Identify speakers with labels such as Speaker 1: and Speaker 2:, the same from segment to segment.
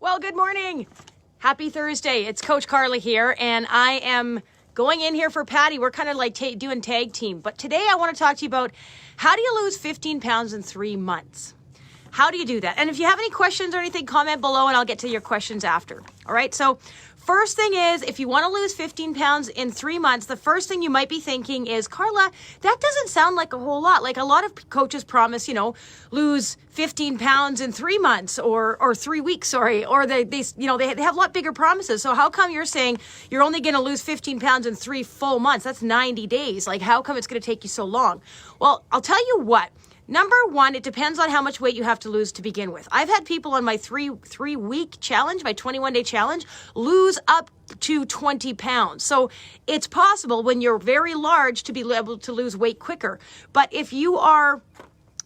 Speaker 1: Well, good morning. Happy Thursday. It's Coach Carla here, and I am going in here for Patty. We're kind of like doing tag team. But today I want to talk to you about how do you lose 15 pounds in 3 months? How do you do that? And if you have any questions or anything, comment below and I'll get to your questions after. All right. So first thing is, if you want to lose 15 pounds in 3 months, the first thing you might be thinking is, Carla, that doesn't sound like a whole lot. Like a lot of coaches promise, lose 15 pounds in 3 months or 3 weeks, or they have a lot bigger promises. So how come you're saying you're only going to lose 15 pounds in 3 full months? That's 90 days. Like, how come it's going to take you so long? Well, I'll tell you what. Number one, it depends on how much weight you have to lose to begin with. I've had people on my three week challenge, my 21-day challenge, lose up to 20 pounds. So it's possible when you're very large to be able to lose weight quicker. But if you are...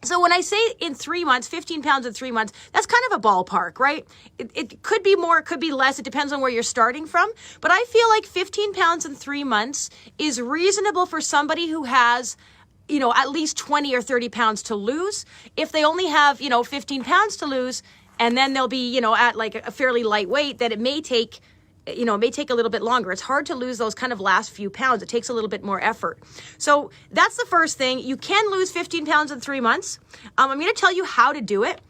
Speaker 1: So when I say in 3 months, 15 pounds in 3 months, that's kind of a ballpark, right? It could be more, it could be less. It depends on where you're starting from. But I feel like 15 pounds in 3 months is reasonable for somebody who has at least 20 or 30 pounds to lose. If they only have, 15 pounds to lose, and then they'll be, at like a fairly light weight, that it may take a little bit longer. It's hard to lose those kind of last few pounds. It takes a little bit more effort. So that's the first thing. You can lose 15 pounds in 3 months. I'm going to tell you how to do it.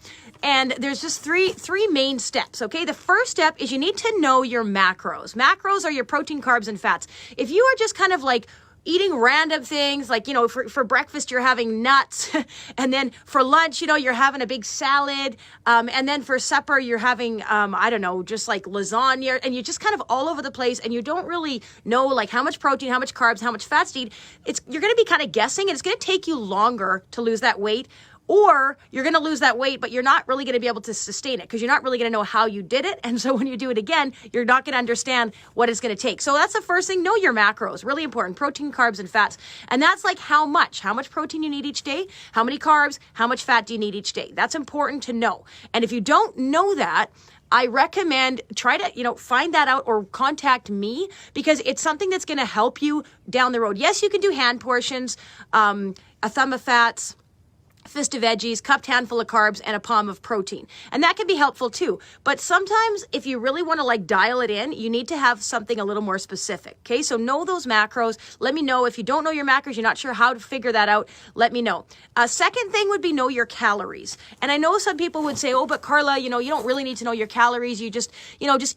Speaker 1: And there's just three main steps, okay? The first step is you need to know your macros. Macros are your protein, carbs, and fats. If you are just kind of like eating random things, like, for breakfast, you're having nuts. And then for lunch, you're having a big salad. And then for supper, you're having, just like lasagna. And you're just kind of all over the place. And you don't really know like how much protein, how much carbs, how much fats to eat. You're going to be kind of guessing, and it's going to take you longer to lose that weight. Or you're going to lose that weight, but you're not really going to be able to sustain it because you're not really going to know how you did it. And so when you do it again, you're not going to understand what it's going to take. So that's the first thing. Know your macros. Really important. Protein, carbs, and fats. And that's like how much protein you need each day, how many carbs, how much fat do you need each day. That's important to know. And if you don't know that, I recommend try to, find that out or contact me because it's something that's going to help you down the road. Yes, you can do hand portions, a thumb of fats, fist of veggies, cupped handful of carbs, and a palm of protein. And that can be helpful too. But sometimes if you really want to like dial it in, you need to have something a little more specific. Okay. So know those macros. Let me know if you don't know your macros, you're not sure how to figure that out. Let me know. Second thing would be know your calories. And I know some people would say, oh, but Carla, you don't really need to know your calories. You just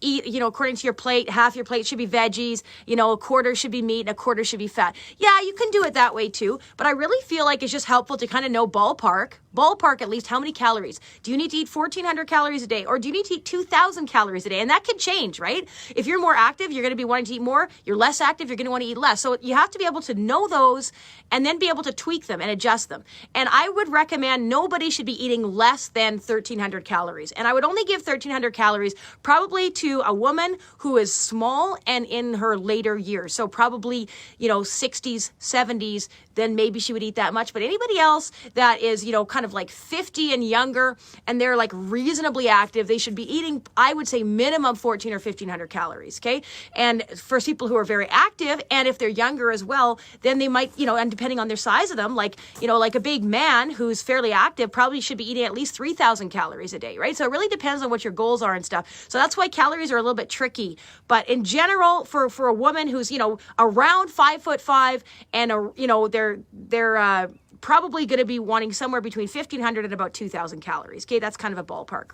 Speaker 1: eat, according to your plate, half your plate should be veggies, a quarter should be meat and a quarter should be fat. Yeah, you can do it that way too. But I really feel like it's just helpful to kind of know ballpark at least how many calories. Do you need to eat 1,400 calories a day or do you need to eat 2,000 calories a day? And that could change, right? If you're more active, you're going to be wanting to eat more. You're less active, you're going to want to eat less. So you have to be able to know those and then be able to tweak them and adjust them. And I would recommend nobody should be eating less than 1,300 calories. And I would only give 1,300 calories probably to a woman who is small and in her later years. So probably, 60s, 70s, then maybe she would eat that much. But anybody else that is, kind of like 50 and younger, and they're like reasonably active, they should be eating, I would say minimum 1,400 or 1,500 calories. Okay. And for people who are very active, and if they're younger as well, then they might, and depending on their size of them, like a big man who's fairly active probably should be eating at least 3,000 calories a day, right? So it really depends on what your goals are and stuff. So that's why calories are a little bit tricky. But in general, for a woman who's, around 5'5" and, they're probably going to be wanting somewhere between 1,500 and about 2,000 calories. Okay, that's kind of a ballpark.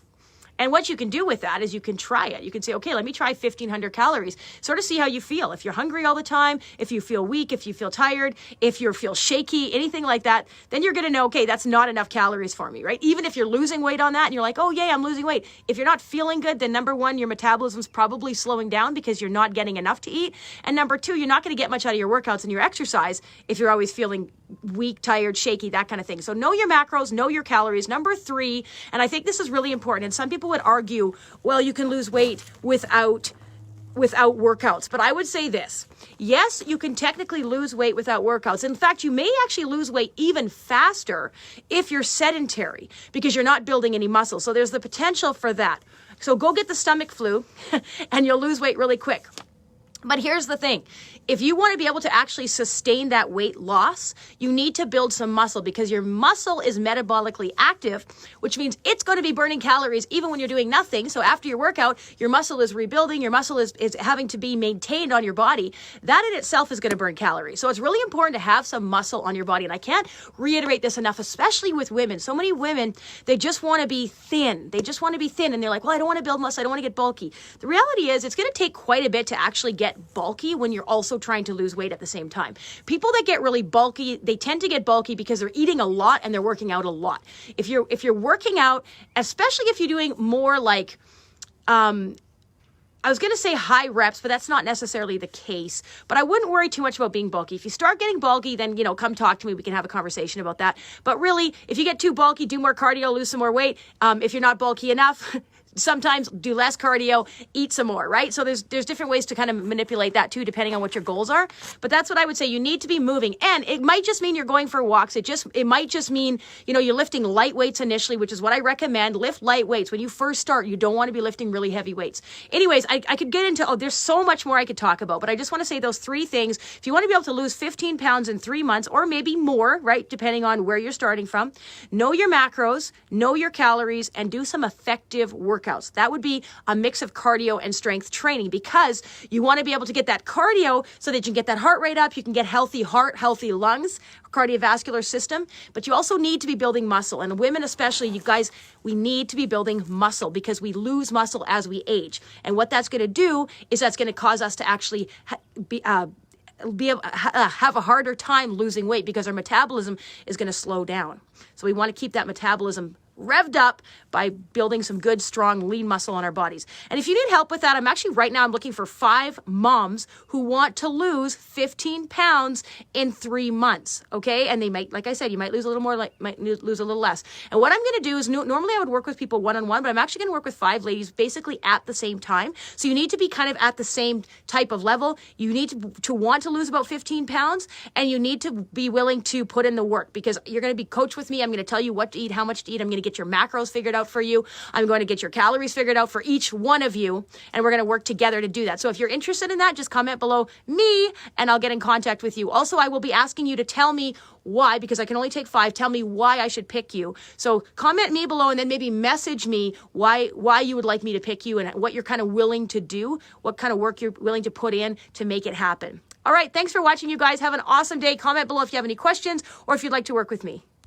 Speaker 1: And what you can do with that is you can try it. You can say, okay, let me try 1,500 calories. Sort of see how you feel. If you're hungry all the time, if you feel weak, if you feel tired, if you feel shaky, anything like that, then you're going to know, okay, that's not enough calories for me, right? Even if you're losing weight on that and you're like, oh, yeah, I'm losing weight. If you're not feeling good, then number one, your metabolism's probably slowing down because you're not getting enough to eat. And number two, you're not going to get much out of your workouts and your exercise if you're always feeling weak, tired, shaky, that kind of thing. So know your macros, know your calories. Number three, and I think this is really important, and some people would argue, well, you can lose weight without workouts. But I would say this. Yes, you can technically lose weight without workouts. In fact, you may actually lose weight even faster if you're sedentary because you're not building any muscle. So there's the potential for that. So go get the stomach flu and you'll lose weight really quick. But here's the thing. If you want to be able to actually sustain that weight loss, you need to build some muscle because your muscle is metabolically active, which means it's going to be burning calories even when you're doing nothing. So after your workout, your muscle is rebuilding, your muscle is having to be maintained on your body. That in itself is going to burn calories. So it's really important to have some muscle on your body. And I can't reiterate this enough, especially with women. So many women, they just want to be thin. They just want to be thin. And they're like, well, I don't want to build muscle. I don't want to get bulky. The reality is it's going to take quite a bit to actually get bulky when you're also trying to lose weight at the same time. People that get really bulky, they tend to get bulky because they're eating a lot and they're working out a lot. If you're working out, especially if you're doing more like, I was going to say high reps, but that's not necessarily the case. But I wouldn't worry too much about being bulky. If you start getting bulky, then, come talk to me. We can have a conversation about that. But really, if you get too bulky, do more cardio, lose some more weight. If you're not bulky enough, sometimes do less cardio, eat some more, right? So there's different ways to kind of manipulate that too, depending on what your goals are. But that's what I would say. You need to be moving. And it might just mean you're going for walks. It might just mean, you're lifting light weights initially, which is what I recommend. Lift light weights. When you first start, you don't want to be lifting really heavy weights. Anyways, I could get into, there's so much more I could talk about, but I just want to say those 3 things. If you want to be able to lose 15 pounds in 3 months or maybe more, right? Depending on where you're starting from, know your macros, know your calories, and do some effective workouts. That would be a mix of cardio and strength training because you want to be able to get that cardio so that you can get that heart rate up, you can get healthy heart, healthy lungs, cardiovascular system, but you also need to be building muscle. And women especially, you guys, we need to be building muscle because we lose muscle as we age. And what that's going to do is that's going to cause us to actually have a harder time losing weight because our metabolism is going to slow down. So we want to keep that metabolism revved up by building some good, strong, lean muscle on our bodies. And if you need help with that, I'm looking for 5 moms who want to lose 15 pounds in 3 months, okay? And they might, like I said, you might lose a little more, might lose a little less. And what I'm going to do is, normally I would work with people one-on-one, but I'm actually going to work with 5 ladies basically at the same time. So you need to be kind of at the same type of level. You need to want to lose about 15 pounds, and you need to be willing to put in the work because you're going to be coached with me. I'm going to tell you what to eat, how much to eat. I'm going to get your macros figured out for you. I'm going to get your calories figured out for each one of you, and we're going to work together to do that. So if you're interested in that, just comment below me, and I'll get in contact with you. Also, I will be asking you to tell me why, because I can only take 5. Tell me why I should pick you. So comment me below, and then maybe message me why you would like me to pick you and what you're kind of willing to do, what kind of work you're willing to put in to make it happen. All right, thanks for watching, you guys. Have an awesome day. Comment below if you have any questions or if you'd like to work with me.